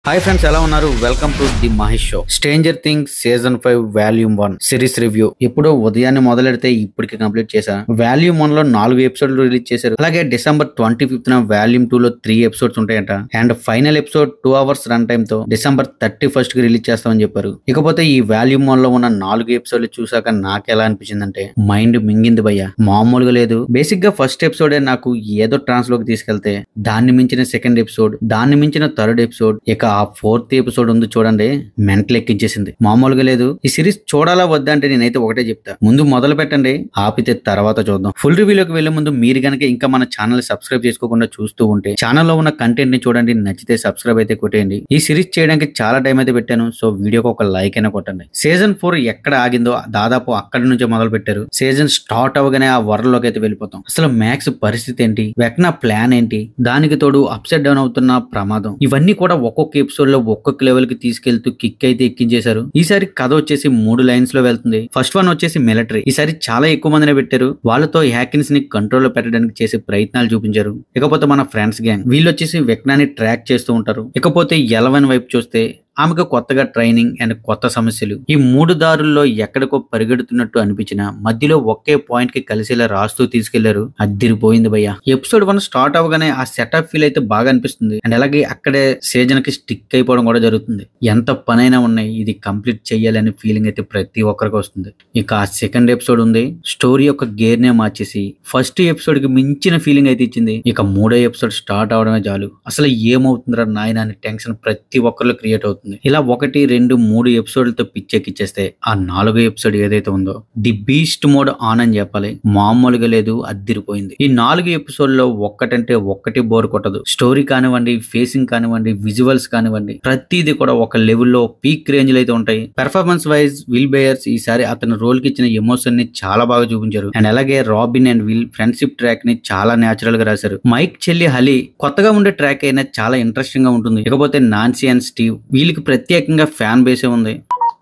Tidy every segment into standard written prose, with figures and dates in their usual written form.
Hi friends, ఎలా ఉన్నారు? Welcome to the Mahesh show. Stranger things season 5 volume 1 series review. ఇప్పుడు ఉదయాన్నే మొదలెడితే ఇప్పటికి కంప్లీట్ చేశా. వాల్యూమ్ 1 లో 4 ఎపిసోడ్లు రిలీజ్ చేశారు. అలాగే డిసెంబర్ 25th వాల్యూమ్ 2 లో 3 ఎపిసోడ్స్ ఉంటాయంట. And final episode 2 hours run time తో డిసెంబర్ 31st కి రిలీజ్ చేస్తామని చెప్పారు. ఇకపోతే ఈ వాల్యూమ్ 1 లో ఉన్న 4 ఎపిసోడ్లు చూసాక నాకు ఎలా అనిపించిందంటే మైండ్ మింగింది భయ్య, మామూలుగా లేదు. బేసిక్ గా ఫస్ట్ ఎపిసోడే నాకు ఏదో ట్రాన్స్ లోకి తీసుకెళ్తే, దాన్ని మించిన సెకండ్ ఎపిసోడ్, దాన్ని మించిన థర్డ్ ఎపిసోడ్, ఇక ఆ 4th ఎపిసోడ్ ఉంది చూడండి, మెంటల్ ఎక్కించేసింది. మామూలుగా లేదు. ఈ సిరీస్ చూడాలా వద్దా అంటే నేనైతే ఒకటే చెప్తా, ముందు మొదలు పెట్టండి, ఆపితే తర్వాత చూద్దాం. ఫుల్ రివ్యూలోకి వెళ్లే ముందు మీరు గనక ఇంకా మన ఛానల్ సబ్స్క్రైబ్ చేసుకోకుండా చూస్తూ ఉంటే ఛానల్లో ఉన్న కంటెంట్ ని చూడండి, నచ్చితే సబ్స్క్రైబ్ అయితే కొట్టేయండి. ఈ సిరీస్ చేయడానికి చాలా టైం అయితే పెట్టాను, సో వీడియోకి ఒక లైక్ అయినా కొట్టండి. సీజన్ 4 ఎక్కడ ఆగిందో దాదాపు అక్కడి నుంచే మొదలు పెట్టారు. సీజన్ స్టార్ట్ అవగానే ఆ వరల్డ్లోకి అయితే వెళ్ళిపోతాం. అసలు మ్యాక్స్ పరిస్థితి ఏంటి, వెక్నా ప్లాన్ ఏంటి, దానికి తోడు అప్సెట్ డౌన్ అవుతున్న ప్రమాదం, ఇవన్నీ కూడా ఒక్కొక్క ఎపిసోడ్ లో ఒక్కొక్క లెవెల్ కి తీసుకెళ్తూ కిక్ అయితే ఎక్కించేశారు. ఈసారి కథ వచ్చేసి 3 లైన్స్ లో వెళ్తుంది. ఫస్ట్ వన్ వచ్చేసి మిలిటరీ. ఈసారి చాలా ఎక్కువ మందిని పెట్టారు. వాళ్ళతో హ్యాకిన్స్ ని కంట్రోల్ లో పెట్టడానికి చేసే ప్రయత్నాలు చూపించారు. ఇకపోతే మన ఫ్రెండ్స్ గ్యాంగ్, వీళ్ళు వచ్చేసి వెక్నాని ట్రాక్ చేస్తూ ఉంటారు. ఇకపోతే 11 వైపు చూస్తే ఆమెకు కొత్తగా ట్రైనింగ్ అండ్ కొత్త సమస్యలు. ఈ 3 దారుల్లో ఎక్కడికో పరిగెడుతున్నట్టు అనిపించినా మధ్యలో ఒకే పాయింట్ కి కలిసేలా రాస్తూ తీసుకెళ్లారు. అదిరిపోయింది భయ్య. ఎపిసోడ్ 1 స్టార్ట్ అవగానే ఆ సెటప్ ఫీల్ అయితే బాగా అనిపిస్తుంది. అండ్ అలాగే అక్కడే సీజన్ కి స్టిక్ అయిపోవడం కూడా జరుగుతుంది. ఎంత పనైనా ఉన్నాయి, ఇది కంప్లీట్ చెయ్యాలనే ఫీలింగ్ అయితే ప్రతి ఒక్కరికి వస్తుంది. ఇక ఆ సెకండ్ ఎపిసోడ్ ఉంది, స్టోరీ యొక్క గేర్ నే మార్చేసి ఫస్ట్ ఎపిసోడ్ కి మించిన ఫీలింగ్ అయితే ఇచ్చింది. ఇక 3వ ఎపిసోడ్ స్టార్ట్ అవడమే చాలు, అసలు ఏమవుతుందిరా నాయన అని టెన్షన్ ప్రతి ఒక్కరిలో క్రియేట్ అవుతుంది. ఇలా 1, 2, 3 ఎపిసోడ్లతో పిచ్చెక్కిచ్చేస్తే ఆ 4వ ఎపిసోడ్ ఏదైతే ఉందో ది బీస్ట్ మోడ్ ఆన్ అని చెప్పాలి. మామూలుగా లేదు, అద్దిరిపోయింది. ఈ 4 ఎపిసోడ్ లో ఒక్కటంటే ఒక్కటి బోర్ కొట్టదు. స్టోరీ కానివ్వండి, ఫేసింగ్ కానివ్వండి, విజువల్స్ కానివ్వండి, ప్రతిదీ కూడా ఒక లెవెల్లో పీక్ రేంజ్ లో అయితే ఉంటాయి. పెర్ఫార్మెన్స్ వైజ్ విల్ బేయర్స్ ఈసారి అతని రోల్ కి ఇచ్చిన ఎమోషన్ ని చాలా బాగా చూపించారు. అండ్ అలాగే robin and will friendship track ని చాలా నేచురల్ గా రాశారు. మైక్ చెల్లి హలి కొత్తగా ఉండే ట్రాక్ అయినా చాలా ఇంట్రెస్టింగ్ గా ఉంటుంది. ఇకపోతే నాన్సీ అండ్ స్టీవ్, వీళ్ళకి ప్రత్యేకంగా ఫ్యాన్ బేసే ఉంది.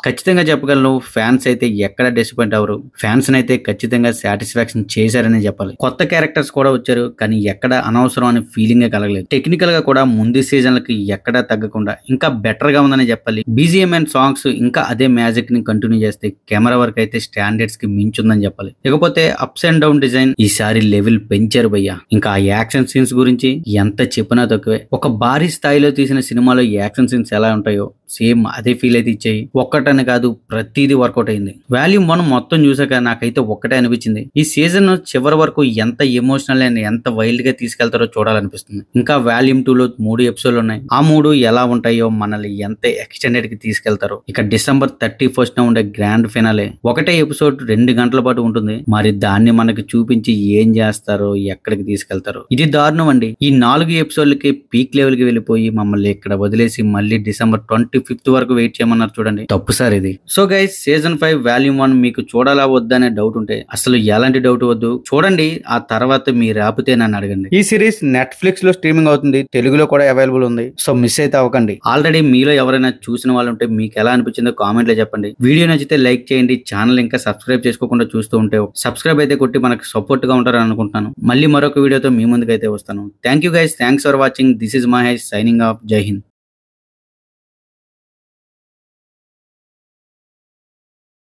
ఖచ్చితంగా చెప్పగలను, ఫ్యాన్స్ అయితే ఎక్కడ డిసప్పాయింట్ అవ్వరు. ఫ్యాన్స్ అయితే ఖచ్చితంగా సాటిస్ఫాక్షన్ చేశారని చెప్పాలి. కొత్త క్యారెక్టర్స్ కూడా వచ్చారు, కానీ ఎక్కడ అనవసరం అనే ఫీలింగే కలగలేదు. టెక్నికల్ గా కూడా ముందు సీజన్లకి ఎక్కడా తగ్గకుండా ఇంకా బెటర్ గా ఉందని చెప్పాలి. బీజిఎం అండ్ సాంగ్స్ ఇంకా అదే మ్యాజిక్ ని కంటిన్యూ చేస్తే కెమెరా వర్క్ అయితే స్టాండర్డ్స్ కి మించుందని చెప్పాలి. ఇకపోతే అప్స్ అండ్ డౌన్ డిజైన్ ఈసారి లెవెల్ పెంచారు భయ్య. ఇంకా ఆ యాక్షన్ సీన్స్ గురించి ఎంత చెప్పినా తక్కువే. ఒక భారీ స్థాయిలో తీసిన సినిమాలో యాక్షన్ సీన్స్ ఎలా ఉంటాయో సేమ్ అదే ఫీల్ అయితే ఇచ్చాయి. ఒక్కటని కాదు, ప్రతిదీ వర్కౌట్ అయింది. వాల్యూమ్ 1 మొత్తం చూసాక నాకైతే ఒక్కటే అనిపించింది, ఈ సీజన్ చివరి వరకు ఎంత ఎమోషనల్ అండ్ ఎంత వైల్డ్ గా తీసుకెళ్తారో చూడాలనిపిస్తుంది. ఇంకా వాల్యూమ్ 2 లో 3 ఎపిసోడ్లు ఉన్నాయి. ఆ 3 ఎలా ఉంటాయో, మనల్ని ఎంత ఎక్స్టెండెడ్ కి తీసుకెళ్తారో. ఇక డిసెంబర్ 31st ఉండే గ్రాండ్ ఫినాలే ఒకటే ఎపిసోడ్ 2 గంటల పాటు ఉంటుంది. మరి దాన్ని మనకి చూపించి ఏం చేస్తారో, ఎక్కడికి తీసుకెళ్తారో, ఇది దారుణం అండి. ఈ 4 ఎపిసోడ్లకి పీక్ లెవెల్ కి వెళ్ళిపోయి మమ్మల్ని ఇక్కడ వదిలేసి మళ్ళీ డిసెంబర్ 25th వరకు వెయిట్ చేయమన్నారు చూడండి, తప్పు సార్ ఇది. సో గైస్, సీజన్ 5 వాల్యూమ్ 1 మీకు చూడాలా వద్దా అనే డౌట్ ఉంటే అసలు ఎలాంటి డౌట్ వద్దు, చూడండి. ఆ తర్వాత మీరు ఆపితే నన్ను అడగండి. ఈ సిరీస్ నెట్ఫ్లిక్స్ లో స్ట్రీమింగ్ అవుతుంది, తెలుగులో కూడా అవైలబుల్ ఉంది, సో మిస్ అయితే అవ్వకండి. ఆల్రెడీ మీలో ఎవరైనా చూసిన వాళ్ళు ఉంటే మీకు ఎలా అనిపించిందో కామెంట్ లో చెప్పండి. వీడియో నచ్చితే లైక్ చేయండి. ఛానల్ ఇంకా సబ్స్క్రైబ్ చేసుకోకుండా చూస్తూ ఉంటే సబ్స్క్రైబ్ అయితే కొట్టి మనకు సపోర్ట్ గా ఉంటారని అనుకుంటున్నాను. మళ్ళీ మరొక వీడియోతో మీ ముందుకైతే వస్తాను. Thank you guys, thanks for watching. This is Mahesh signing off. జై హింద్.